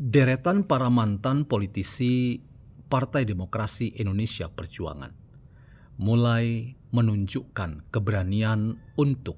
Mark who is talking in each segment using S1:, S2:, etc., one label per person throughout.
S1: Deretan para mantan politisi Partai Demokrasi Indonesia Perjuangan mulai menunjukkan keberanian untuk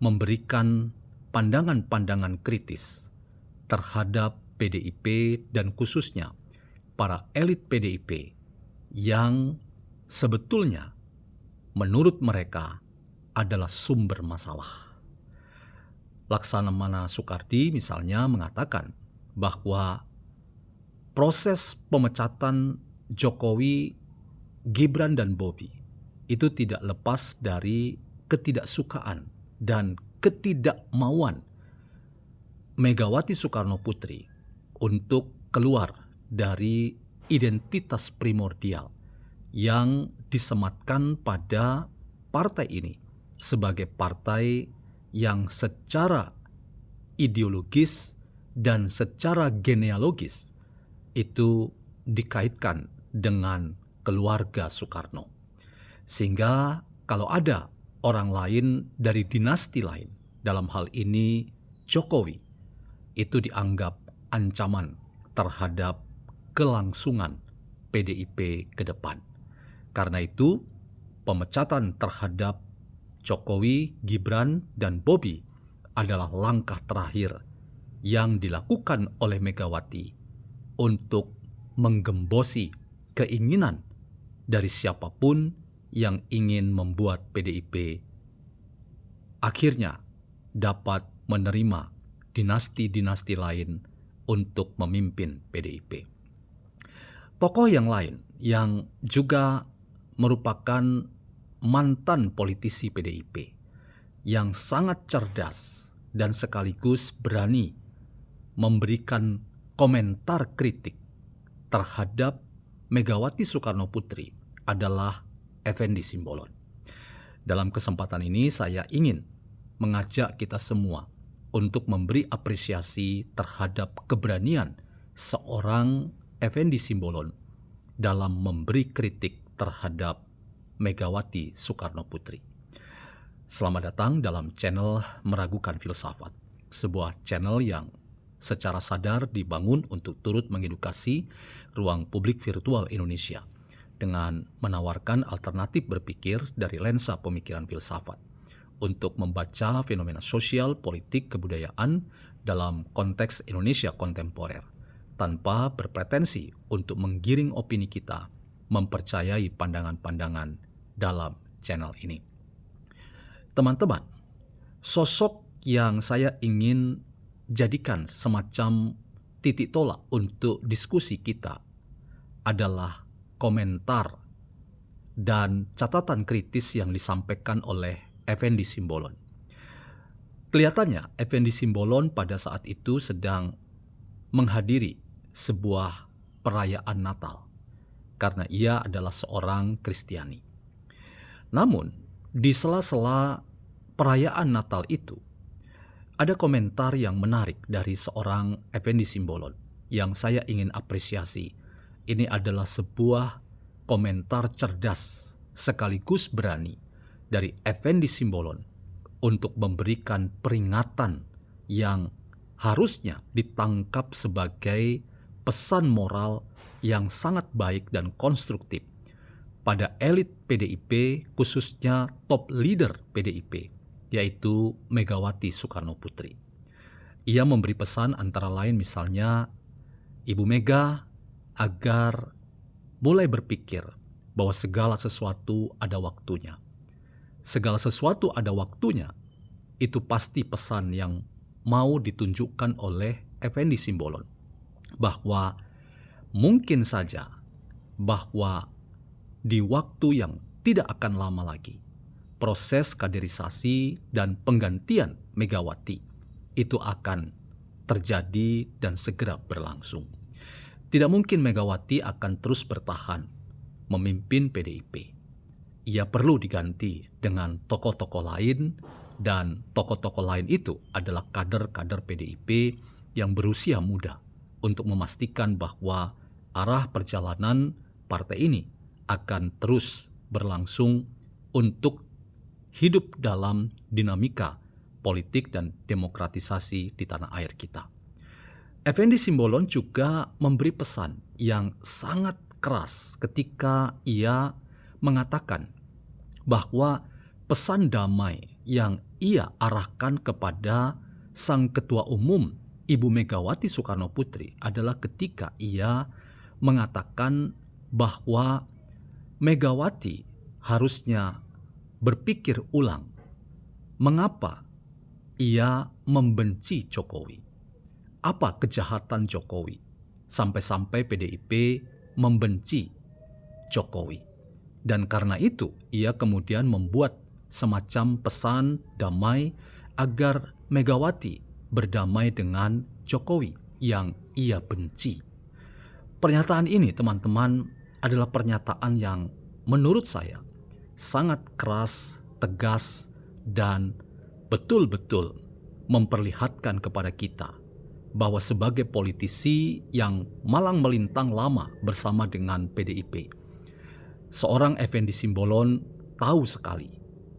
S1: memberikan pandangan-pandangan kritis terhadap PDIP dan khususnya para elit PDIP yang sebetulnya menurut mereka adalah sumber masalah. Laksamana Soekardi misalnya mengatakan bahwa proses pemecatan Jokowi, Gibran, dan Bobi itu tidak lepas dari ketidaksukaan dan ketidakmauan Megawati Soekarno Putri untuk keluar dari identitas primordial yang disematkan pada partai ini sebagai partai yang secara ideologis dan secara genealogis itu dikaitkan dengan keluarga Soekarno. Sehingga kalau ada orang lain dari dinasti lain, dalam hal ini Jokowi, itu dianggap ancaman terhadap kelangsungan PDIP ke depan. Karena itu, pemecatan terhadap Jokowi, Gibran, dan Bobi adalah langkah terakhir yang dilakukan oleh Megawati untuk menggembosi keinginan dari siapapun yang ingin membuat PDIP akhirnya dapat menerima dinasti-dinasti lain untuk memimpin PDIP. Tokoh yang lain yang juga merupakan mantan politisi PDIP yang sangat cerdas dan sekaligus berani memberikan komentar kritik terhadap Megawati Soekarno Putri adalah Effendi Simbolon. Dalam kesempatan ini saya ingin mengajak kita semua untuk memberi apresiasi terhadap keberanian seorang Effendi Simbolon dalam memberi kritik terhadap Megawati Soekarno Putri. Selamat datang dalam channel Meragukan Filsafat, sebuah channel yang secara sadar dibangun untuk turut mengedukasi ruang publik virtual Indonesia dengan menawarkan alternatif berpikir dari lensa pemikiran filsafat untuk membaca fenomena sosial, politik, kebudayaan dalam konteks Indonesia kontemporer tanpa berpretensi untuk menggiring opini kita mempercayai pandangan-pandangan dalam channel ini. Teman-teman, sosok yang saya ingin jadikan semacam titik tolak untuk diskusi kita adalah komentar dan catatan kritis yang disampaikan oleh Effendi Simbolon. Kelihatannya Effendi Simbolon pada saat itu sedang menghadiri sebuah perayaan Natal karena ia adalah seorang Kristiani. Namun, di sela-sela perayaan Natal itu, ada komentar yang menarik dari seorang Effendi Simbolon yang saya ingin apresiasi. Ini adalah sebuah komentar cerdas sekaligus berani dari Effendi Simbolon untuk memberikan peringatan yang harusnya ditangkap sebagai pesan moral yang sangat baik dan konstruktif pada elit PDIP, khususnya top leader PDIP, yaitu Megawati Soekarno Putri. Ia memberi pesan antara lain misalnya Ibu Mega agar mulai berpikir bahwa segala sesuatu ada waktunya. Segala sesuatu ada waktunya, itu pasti pesan yang mau ditunjukkan oleh Effendi Simbolon. Bahwa mungkin saja bahwa di waktu yang tidak akan lama lagi, proses kaderisasi dan penggantian Megawati itu akan terjadi dan segera berlangsung. Tidak mungkin Megawati akan terus bertahan memimpin PDIP. Ia perlu diganti dengan tokoh-tokoh lain, dan tokoh-tokoh lain itu adalah kader-kader PDIP yang berusia muda untuk memastikan bahwa arah perjalanan partai ini akan terus berlangsung untuk hidup dalam dinamika politik dan demokratisasi di tanah air kita. Effendi Simbolon juga memberi pesan yang sangat keras ketika ia mengatakan bahwa pesan damai yang ia arahkan kepada Sang Ketua Umum Ibu Megawati Soekarno Putri adalah ketika ia mengatakan bahwa Megawati harusnya berpikir ulang mengapa ia membenci Jokowi. Apa kejahatan Jokowi sampai-sampai PDIP membenci Jokowi. Dan karena itu ia kemudian membuat semacam pesan damai agar Megawati berdamai dengan Jokowi yang ia benci. Pernyataan ini, teman-teman, adalah pernyataan yang menurut saya sangat keras, tegas, dan betul-betul memperlihatkan kepada kita bahwa sebagai politisi yang malang melintang lama bersama dengan PDIP, seorang Effendi Simbolon tahu sekali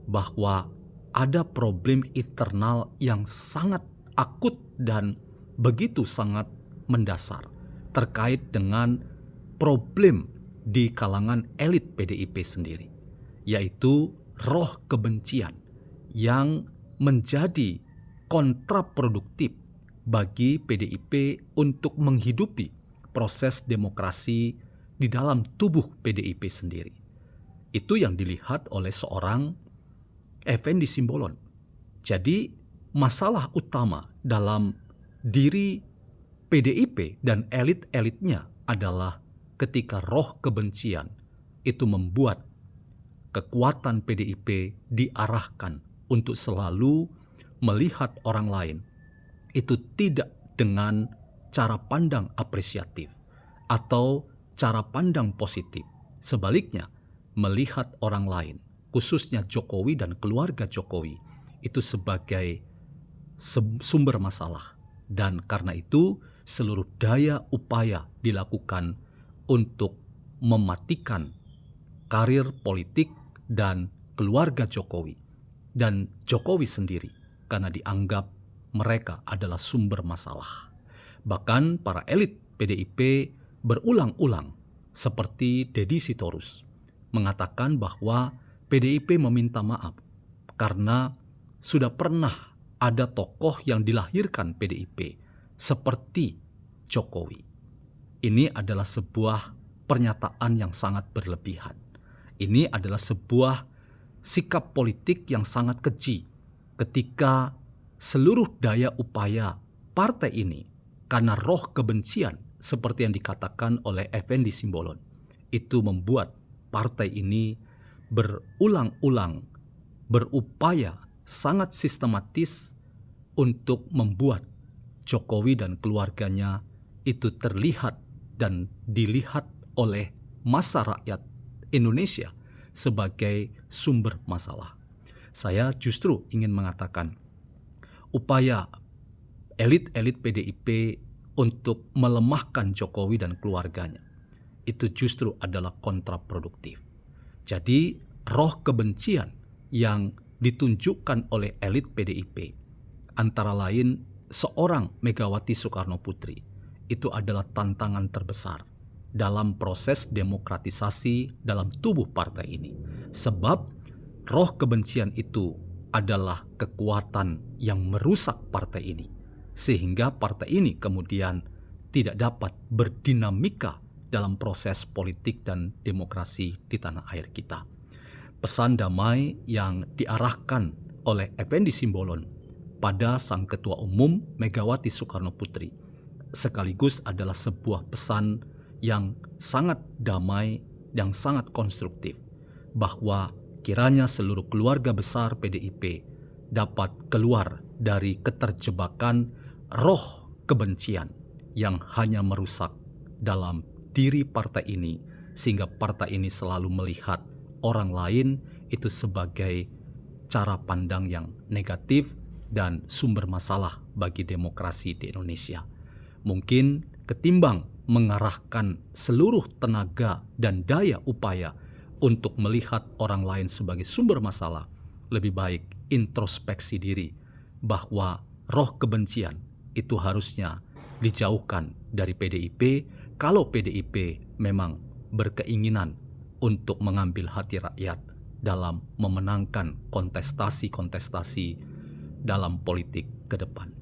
S1: bahwa ada problem internal yang sangat akut dan begitu sangat mendasar terkait dengan problem di kalangan elit PDIP sendiri, yaitu roh kebencian yang menjadi kontraproduktif bagi PDIP untuk menghidupi proses demokrasi di dalam tubuh PDIP sendiri. Itu yang dilihat oleh seorang Effendi Simbolon. Jadi masalah utama dalam diri PDIP dan elit-elitnya adalah ketika roh kebencian itu membuat kekuatan PDIP diarahkan untuk selalu melihat orang lain itu tidak dengan cara pandang apresiatif atau cara pandang positif. Sebaliknya, melihat orang lain, khususnya Jokowi dan keluarga Jokowi, itu sebagai sumber masalah. Dan karena itu, seluruh daya upaya dilakukan untuk mematikan karir politik dan keluarga Jokowi dan Jokowi sendiri, karena dianggap mereka adalah sumber masalah. Bahkan para elit PDIP berulang-ulang seperti Deddy Sitorus mengatakan bahwa PDIP meminta maaf karena sudah pernah ada tokoh yang dilahirkan PDIP seperti Jokowi. Ini adalah sebuah pernyataan yang sangat berlebihan. Ini adalah sebuah sikap politik yang sangat keji ketika seluruh daya upaya partai ini karena roh kebencian seperti yang dikatakan oleh Effendi Simbolon itu membuat partai ini berulang-ulang berupaya sangat sistematis untuk membuat Jokowi dan keluarganya itu terlihat dan dilihat oleh massa rakyat Indonesia sebagai sumber masalah. Saya justru ingin mengatakan upaya elit-elit PDIP untuk melemahkan Jokowi dan keluarganya itu justru adalah kontraproduktif. Jadi roh kebencian yang ditunjukkan oleh elit PDIP antara lain seorang Megawati Soekarno Putri itu adalah tantangan terbesar dalam proses demokratisasi dalam tubuh partai ini. Sebab roh kebencian itu adalah kekuatan yang merusak partai ini, sehingga partai ini kemudian tidak dapat berdinamika dalam proses politik dan demokrasi di tanah air kita. Pesan damai yang diarahkan oleh Effendi Simbolon pada Sang Ketua Umum Megawati Soekarno Putri sekaligus adalah sebuah pesan yang sangat damai, yang sangat konstruktif, bahwa kiranya seluruh keluarga besar PDIP dapat keluar dari keterjebakan roh kebencian yang hanya merusak dalam diri partai ini, sehingga partai ini selalu melihat orang lain itu sebagai cara pandang yang negatif dan sumber masalah bagi demokrasi di Indonesia. Mungkin ketimbang mengarahkan seluruh tenaga dan daya upaya untuk melihat orang lain sebagai sumber masalah, lebih baik introspeksi diri bahwa roh kebencian itu harusnya dijauhkan dari PDIP kalau PDIP memang berkeinginan untuk mengambil hati rakyat dalam memenangkan kontestasi-kontestasi dalam politik ke depan.